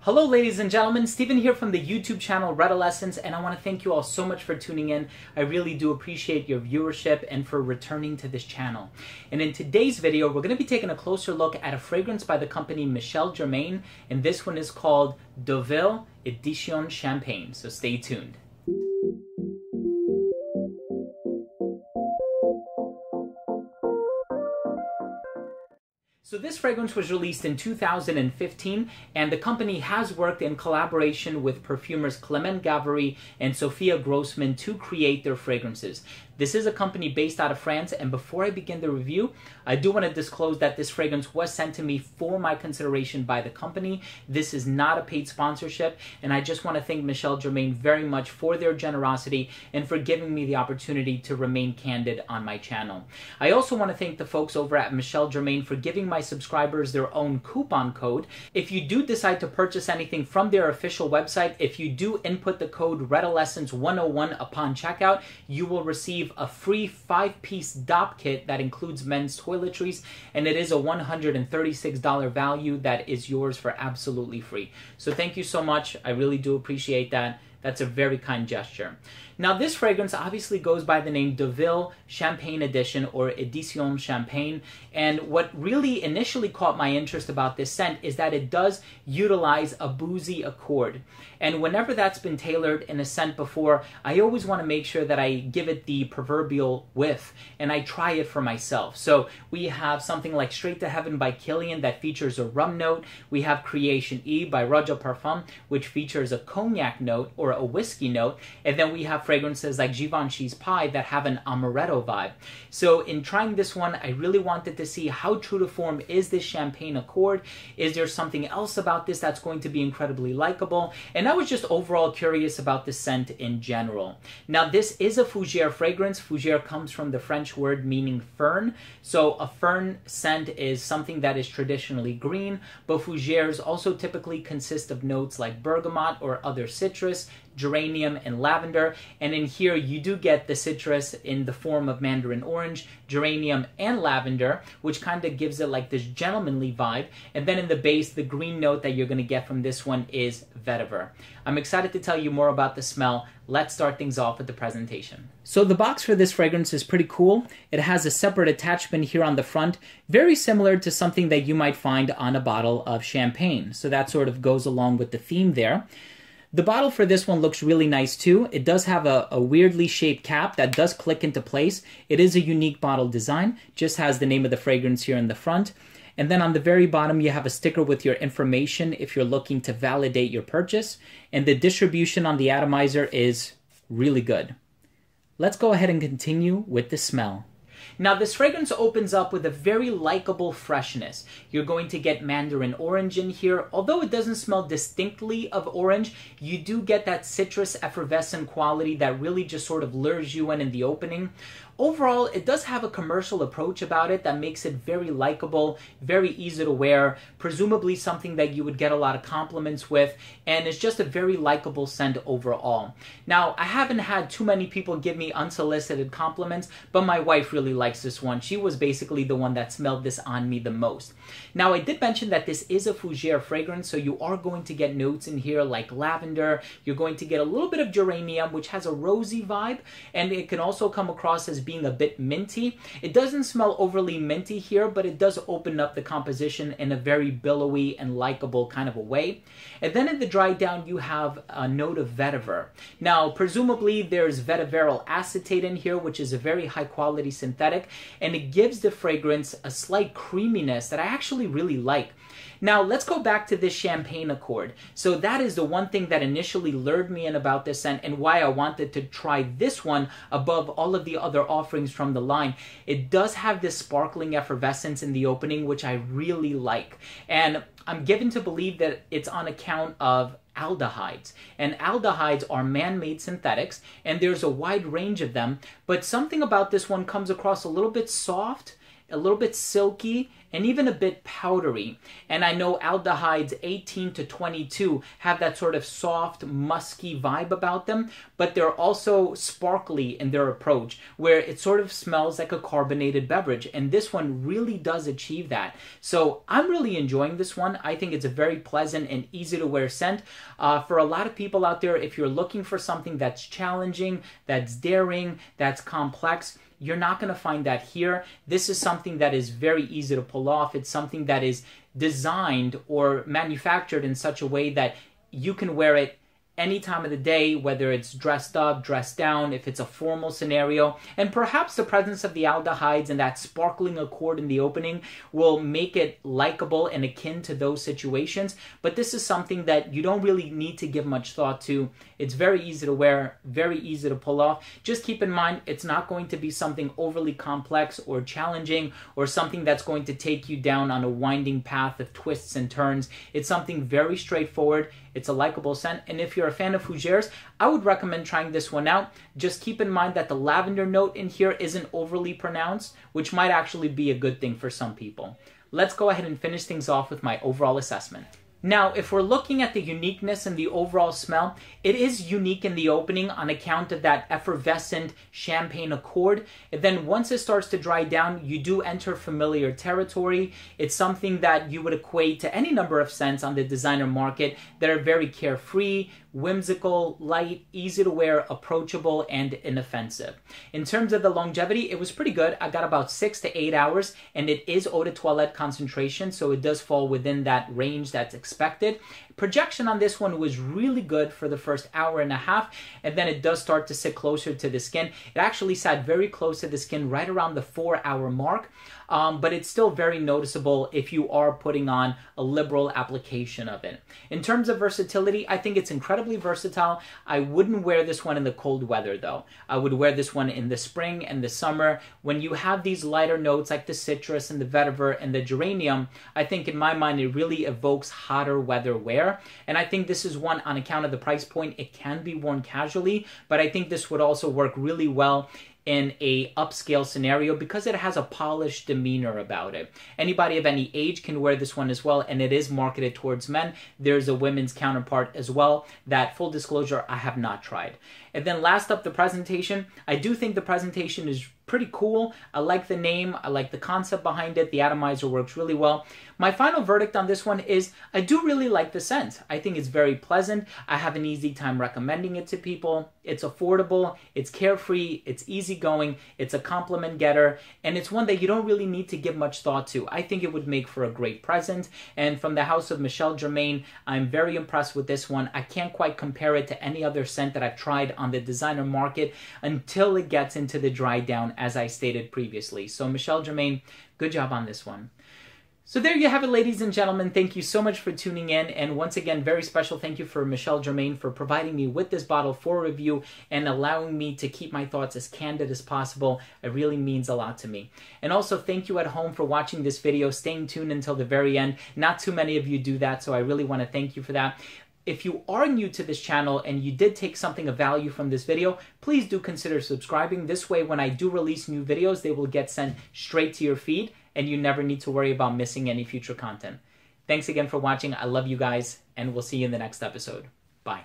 Hello ladies and gentlemen, Stephen here from the YouTube channel Redolessence, and I want to thank you all so much for tuning in. I really do appreciate your viewership and for returning to this channel. And in today's video, we're going to be taking a closer look at a fragrance by the company Michel Germain, and this one is called Deauville Edition Champagne, so stay tuned. So this fragrance was released in 2015, and the company has worked in collaboration with perfumers Clement Gavary and Sophia Grossman to create their fragrances. This is a company based out of France, and before I begin the review, I do want to disclose that this fragrance was sent to me for my consideration by the company. This is not a paid sponsorship, and I just want to thank Michel Germain very much for their generosity and for giving me the opportunity to remain candid on my channel. I also want to thank the folks over at Michel Germain for giving my subscribers their own coupon code. If you do decide to purchase anything from their official website, if you do input the code Redolessence101 upon checkout, you will receive a free 5-piece DOP kit that includes men's toiletries, and it is a $136 value that is yours for absolutely free. So thank you so much. I really do appreciate that. That's a very kind gesture. Now this fragrance obviously goes by the name Deauville Champagne Edition or Edition Champagne, and what really initially caught my interest about this scent is that it does utilize a boozy accord. And whenever that's been tailored in a scent before, I always want to make sure that I give it the proverbial whiff and I try it for myself. So we have something like Straight to Heaven by Kilian that features a rum note. We have Création E by Roger de Parfum, which features a cognac note or a whiskey note, and then we have fragrances like Givenchy's Pie that have an amaretto vibe. So in trying this one, I really wanted to see how true to form is this champagne accord. Is there something else about this that's going to be incredibly likable? And I was just overall curious about the scent in general. Now this is a fougere fragrance. Fougere comes from the French word meaning fern. So a fern scent is something that is traditionally green, but fougères also typically consist of notes like bergamot or other citrus, geranium, and lavender. And in here you do get the citrus in the form of mandarin orange, geranium, and lavender, which kind of gives it like this gentlemanly vibe. And then in the base, the green note that you're going to get from this one is vetiver. I'm excited to tell you more about the smell. Let's start things off with the presentation. So the box for this fragrance is pretty cool. It has a separate attachment here on the front, very similar to something that you might find on a bottle of champagne. So that sort of goes along with the theme there. The bottle for this one looks really nice too. It does have a weirdly shaped cap that does click into place. It is a unique bottle design, just has the name of the fragrance here in the front. And then on the very bottom, you have a sticker with your information if you're looking to validate your purchase. And the distribution on the atomizer is really good. Let's go ahead and continue with the smell. Now this fragrance opens up with a very likable freshness. You're going to get mandarin orange in here. Although it doesn't smell distinctly of orange, you do get that citrus effervescent quality that really just sort of lures you in the opening. Overall, it does have a commercial approach about it that makes it very likable, very easy to wear, presumably something that you would get a lot of compliments with, and it's just a very likable scent overall. Now, I haven't had too many people give me unsolicited compliments, but my wife really likes this one. She was basically the one that smelled this on me the most. Now, I did mention that this is a fougere fragrance, so you are going to get notes in here like lavender. You're going to get a little bit of geranium, which has a rosy vibe, and it can also come across as being a bit minty. It doesn't smell overly minty here, but it does open up the composition in a very billowy and likable kind of a way. And then in the dry down, you have a note of vetiver. Now, presumably there's vetiveryl acetate in here, which is a very high quality synthetic, and it gives the fragrance a slight creaminess that I actually really like. Now, let's go back to this champagne accord. So that is the one thing that initially lured me in about this scent and why I wanted to try this one above all of the other offerings from the line. It does have this sparkling effervescence in the opening, which I really like. And I'm given to believe that it's on account of aldehydes. And aldehydes are man-made synthetics, and there's a wide range of them. But something about this one comes across a little bit soft, a little bit silky, and even a bit powdery. And I know aldehydes 18 to 22 have that sort of soft, musky vibe about them, but they're also sparkly in their approach, where it sort of smells like a carbonated beverage. And this one really does achieve that. So I'm really enjoying this one. I think it's a very pleasant and easy to wear scent. For a lot of people out there, if you're looking for something that's challenging, that's daring, that's complex, you're not going to find that here. This is something that is very easy to pull off. It's something that is designed or manufactured in such a way that you can wear it any time of the day, whether it's dressed up, dressed down, if it's a formal scenario. And perhaps the presence of the aldehydes and that sparkling accord in the opening will make it likable and akin to those situations. But this is something that you don't really need to give much thought to. It's very easy to wear, very easy to pull off. Just keep in mind, it's not going to be something overly complex or challenging or something that's going to take you down on a winding path of twists and turns. It's something very straightforward. It's a likable scent, and if you're a fan of fougères, I would recommend trying this one out. Just keep in mind that the lavender note in here isn't overly pronounced, which might actually be a good thing for some people. Let's go ahead and finish things off with my overall assessment. Now, if we're looking at the uniqueness and the overall smell, it is unique in the opening on account of that effervescent champagne accord. And then once it starts to dry down, you do enter familiar territory. It's something that you would equate to any number of scents on the designer market that are very carefree, whimsical, light, easy to wear, approachable, and inoffensive. In terms of the longevity, it was pretty good. I got about 6 to 8 hours, and it is eau de toilette concentration, so it does fall within that range that's expected. Projection on this one was really good for the first hour and a half, and then it does start to sit closer to the skin. It actually sat very close to the skin right around the 4-hour mark, but it's still very noticeable if you are putting on a liberal application of it. In terms of versatility, I think it's incredibly versatile. I wouldn't wear this one in the cold weather though. I would wear this one in the spring and the summer. When you have these lighter notes like the citrus and the vetiver and the geranium, I think in my mind it really evokes hotter weather wear. And I think this is one, on account of the price point, it can be worn casually, but I think this would also work really well in a upscale scenario because it has a polished demeanor about it. Anybody of any age can wear this one as well, and it is marketed towards men. There's a women's counterpart as well that, full disclosure, I have not tried. And then last up, the presentation. I do think the presentation is pretty cool. I like the name. I like the concept behind it. The atomizer works really well. My final verdict on this one is I do really like the scent. I think it's very pleasant. I have an easy time recommending it to people. It's affordable. It's carefree. It's easygoing. It's a compliment getter. And it's one that you don't really need to give much thought to. I think it would make for a great present. And from the house of Michel Germain, I'm very impressed with this one. I can't quite compare it to any other scent that I've tried on the designer market until it gets into the dry down, as I stated previously. So Michel Germain, good job on this one. So there you have it, ladies and gentlemen. Thank you so much for tuning in. And once again, very special thank you for Michel Germain for providing me with this bottle for review and allowing me to keep my thoughts as candid as possible. It really means a lot to me. And also thank you at home for watching this video, staying tuned until the very end. Not too many of you do that, so I really want to thank you for that. If you are new to this channel and you did take something of value from this video, please do consider subscribing. This way, when I do release new videos, they will get sent straight to your feed and you never need to worry about missing any future content. Thanks again for watching. I love you guys, and we'll see you in the next episode. Bye.